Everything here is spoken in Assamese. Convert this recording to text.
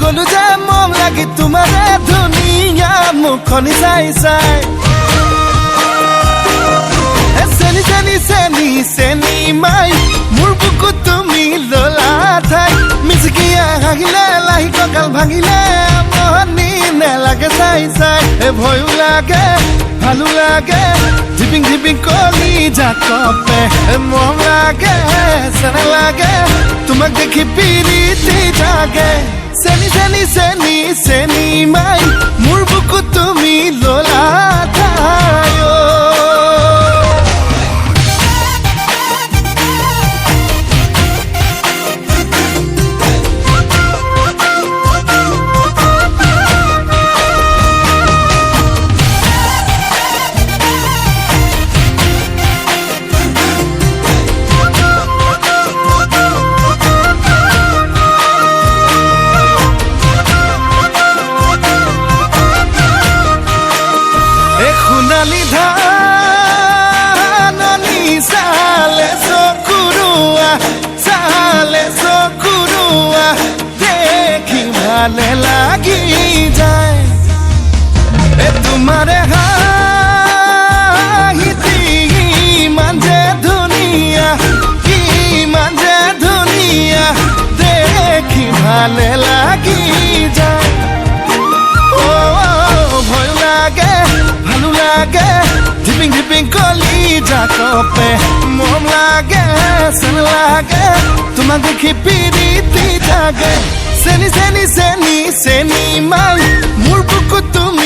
গলো যে মন লাগি তোমাৰে ধুনীয়া মুখনি চাই চাই চেনি চেনি চেনি চেনি মাই মোৰ বুকুত তুমি ললা ঠাই মিচিকিয়া হাগিলে লাহি কঁকাল ভাঙিলে মনি নেলাগে চাই চাই ভয়ো লাগে ভালো লাগে ঝিপিং ঝিপিং কলি জাকপে মৰম লাগে চেনা লাগে তোমাক দেখি পিৰিতি জাগে চেনি চেনি চেনি চেনি মাই মোৰ বুকুত তুমি ললা ঠাই Sale sokurua dekhi bhale lagi jay tumhare haiti manje duniya dekhi bhale lagi jay bhoy lage bhalo lage ঝিপিং ঝিপিং কলি জাকপে মৰম লাগে চেন লাগে তোমাক দেখি পিৰিতি জাগে চেনি চেনি চেনি চেনি মাই মোৰ বুকুত তুমি